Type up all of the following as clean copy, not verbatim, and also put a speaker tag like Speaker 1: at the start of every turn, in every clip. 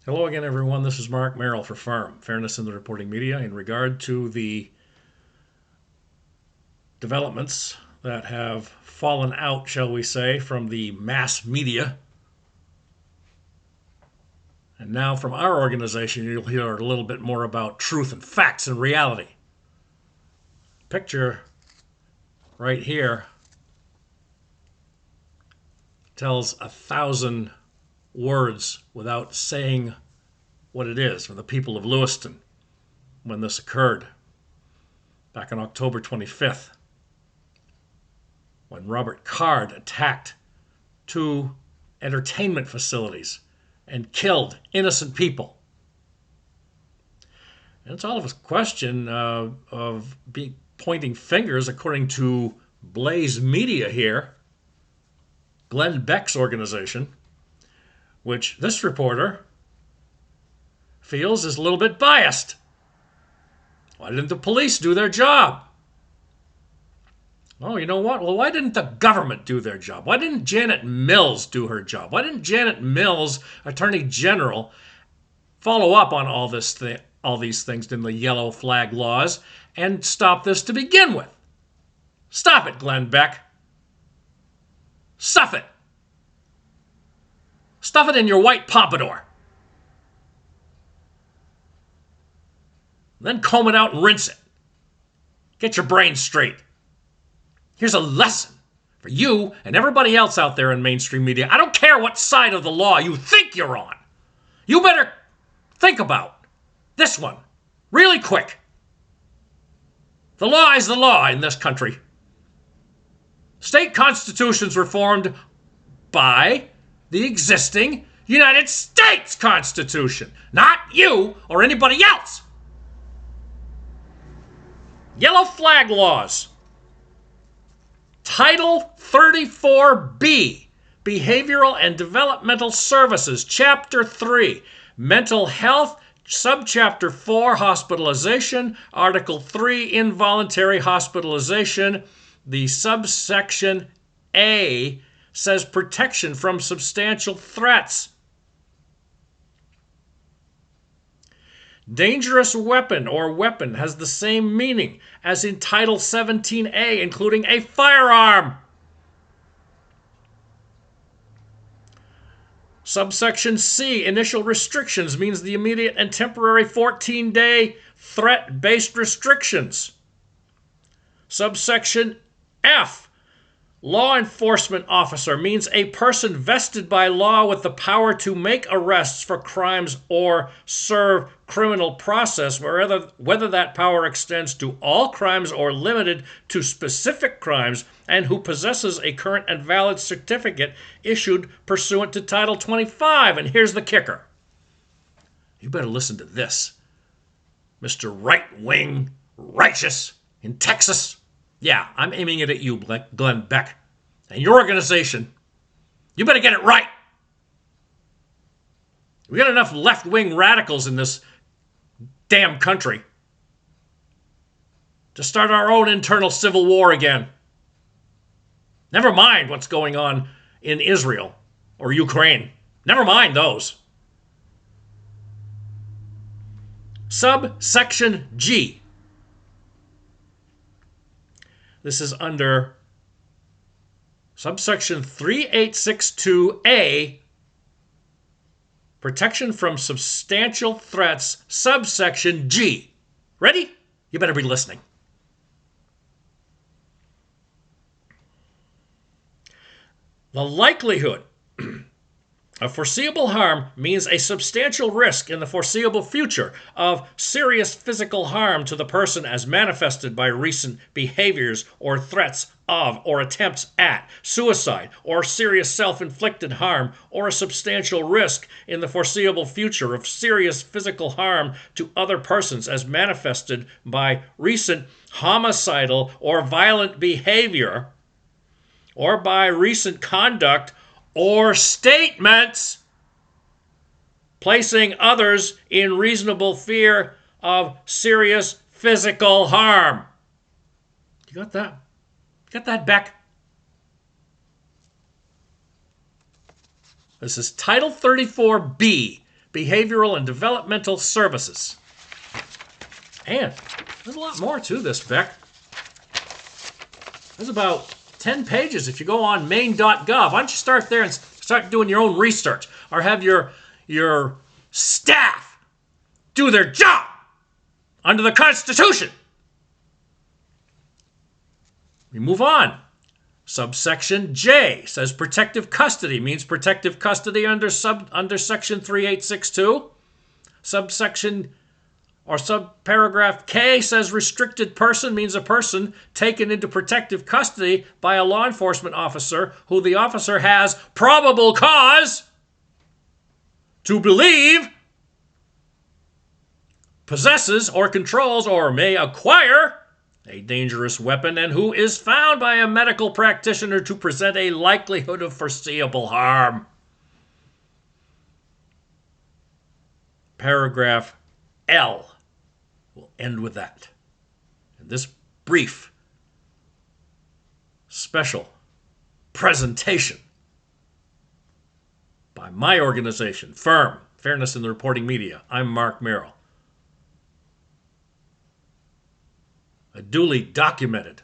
Speaker 1: Hello again, everyone. This is Mark Merrill for FARM, Fairness in the Reporting Media, in regard to the developments that have fallen out, shall we say, from the mass media. And now from our organization, you'll hear a little bit more about truth and facts and reality. Picture right here tells 1,000 words without saying what it is from the people of Lewiston when this occurred back on October 25th, when Robert Card attacked two entertainment facilities and killed innocent people. And it's all of a question of pointing fingers, according to Blaze Media here, Glenn Beck's organization, which this reporter feels is a little bit biased. Why didn't the police do their job? Oh, you know what? Well, why didn't the government do their job? Why didn't Janet Mills do her job? Why didn't Janet Mills, Attorney General, follow up on all these things in the yellow flag laws and stop this to begin with? Stop it, Glenn Beck. Stuff it. Stuff it in your white pompadour. Then comb it out and rinse it. Get your brain straight. Here's a lesson for you and everybody else out there in mainstream media. I don't care what side of the law you think you're on. You better think about this one really quick. The law is the law in this country. State constitutions were formed by the existing United States Constitution, not you or anybody else. Yellow flag laws. Title 34B, Behavioral and Developmental Services, Chapter 3, Mental Health, Subchapter 4, Hospitalization, Article 3, Involuntary Hospitalization. The subsection A says protection from substantial threats. Dangerous weapon or weapon has the same meaning as in Title 17A, including a firearm. Subsection C, initial restrictions, means the immediate and temporary 14-day threat-based restrictions. Subsection F, law enforcement officer, means a person vested by law with the power to make arrests for crimes or serve criminal process, whether that power extends to all crimes or limited to specific crimes, and who possesses a current and valid certificate issued pursuant to Title 25. And here's the kicker. You better listen to this, Mr. Right-Wing Righteous in Texas. Yeah, I'm aiming it at you, Glenn Beck, and your organization. You better get it right. We got enough left-wing radicals in this damn country to start our own internal civil war again. Never mind what's going on in Israel or Ukraine. Never mind those. Subsection G. This is under subsection 3862A, protection from substantial threats, subsection G. Ready? You better be listening. The likelihood of foreseeable harm means a substantial risk in the foreseeable future of serious physical harm to the person as manifested by recent behaviors or threats of or attempts at suicide or serious self-inflicted harm, or a substantial risk in the foreseeable future of serious physical harm to other persons as manifested by recent homicidal or violent behavior, or by recent conduct or statements placing others in reasonable fear of serious physical harm. You got that? Got that, Beck? This is Title 34B, behavioral, and developmental services. And there's a lot more to this, Beck. There's about 10 pages if you go on Maine.gov. Why don't you start there and start doing your own research, or have your staff do their job under the Constitution. We move on. Subsection J says protective custody means protective custody under section 3862. Subsection or subparagraph K says restricted person means a person taken into protective custody by a law enforcement officer who the officer has probable cause to believe possesses or controls or may acquire a dangerous weapon, and who is found by a medical practitioner to present a likelihood of foreseeable harm. Paragraph L will end with that. And this brief, special presentation by my organization, FIRM, Fairness in the Reporting Media. I'm Mark Merrill. A duly documented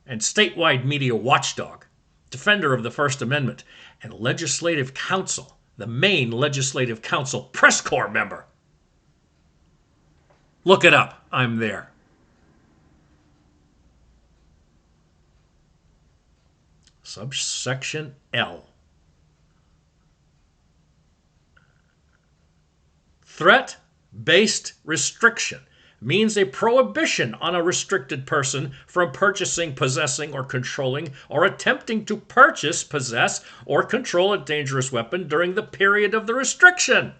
Speaker 1: and statewide media watchdog, defender of the First Amendment, and Legislative Council, the Maine Legislative Council Press Corps member. Look it up. I'm there. Subsection L. Threat-based restriction means a prohibition on a restricted person from purchasing, possessing, or controlling, or attempting to purchase, possess, or control a dangerous weapon during the period of the restriction.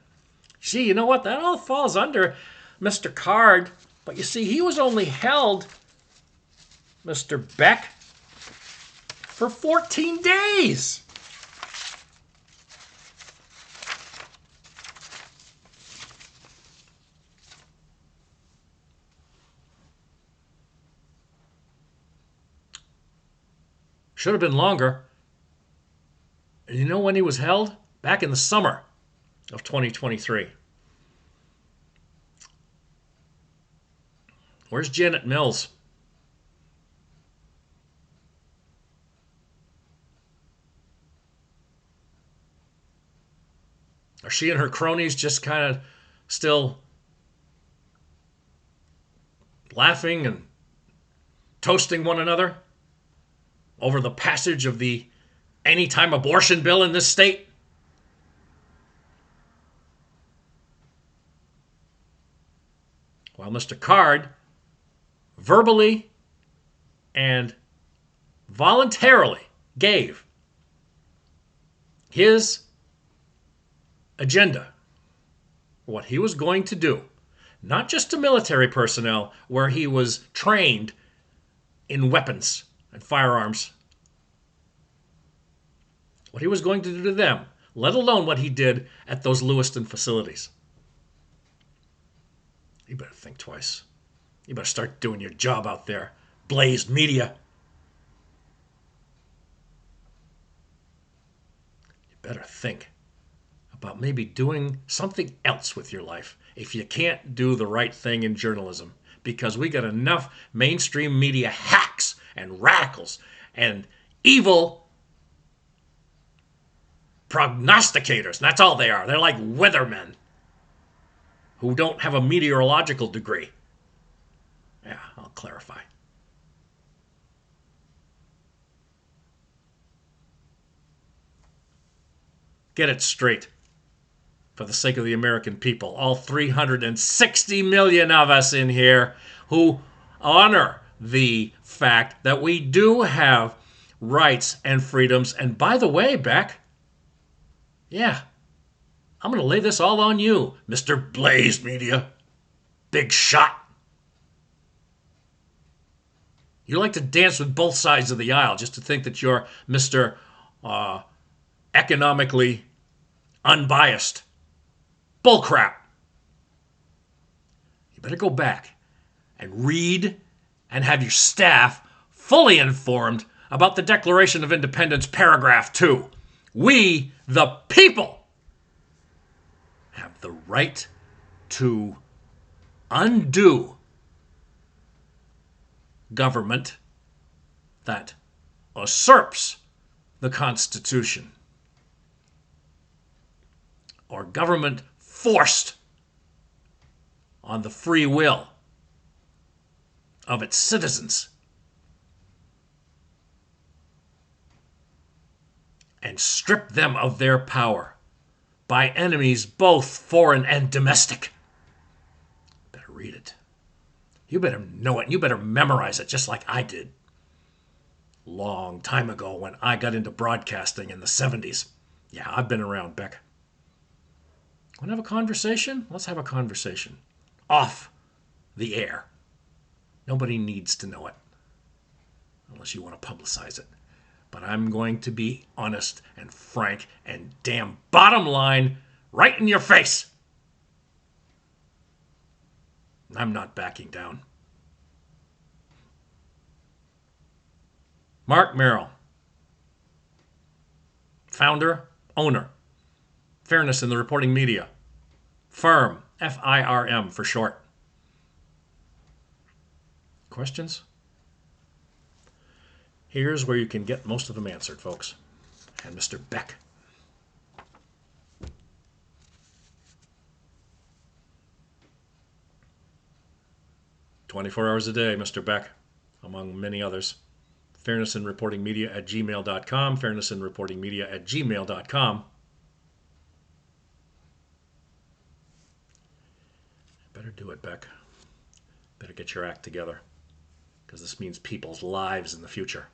Speaker 1: Gee, you know what? That all falls under Mr. Card. But you see, he was only held, Mr. Beck, for 14 days. Should have been longer. And you know when he was held? Back in the summer of 2023. Where's Janet Mills? Are she and her cronies just kind of still laughing and toasting one another over the passage of the anytime abortion bill in this state? While Mr. Card verbally and voluntarily gave his agenda, what he was going to do, not just to military personnel where he was trained in weapons and firearms, what he was going to do to them, let alone what he did at those Lewiston facilities. You better think twice. You better start doing your job out there, Blaze Media. You better think about maybe doing something else with your life if you can't do the right thing in journalism, because we got enough mainstream media hacks and radicals and evil prognosticators. And that's all they are. They're like weathermen who don't have a meteorological degree. Yeah, I'll clarify. Get it straight, for the sake of the American people, all 360 million of us in here who honor the fact that we do have rights and freedoms. And by the way, Beck, yeah, I'm going to lay this all on you, Mr. Blaze Media. Big shot. You like to dance with both sides of the aisle just to think that you're Mr. Economically unbiased. Bullcrap. You better go back and read and have your staff fully informed about the Declaration of Independence, paragraph 2. We, the people, the right to undo government that usurps the Constitution, or government forced on the free will of its citizens, and strip them of their power by enemies both foreign and domestic. Better read it. You better know it. You better memorize it just like I did long time ago when I got into broadcasting in the 70s. Yeah, I've been around, Beck. Want to have a conversation? Let's have a conversation. Off the air. Nobody needs to know it unless you want to publicize it. But I'm going to be honest and frank and damn bottom line right in your face. I'm not backing down. Mark Merrill, founder, owner, Fairness in the Reporting Media, Firm, FIRM for short. Questions? Here's where you can get most of them answered, folks. And Mr. Beck. "24 hours a day, Mr. Beck," among many others. fairnessinreportingmedia@gmail.com, fairnessinreportingmedia@gmail.com. Better do it, Beck. Better get your act together, because this means people's lives in the future.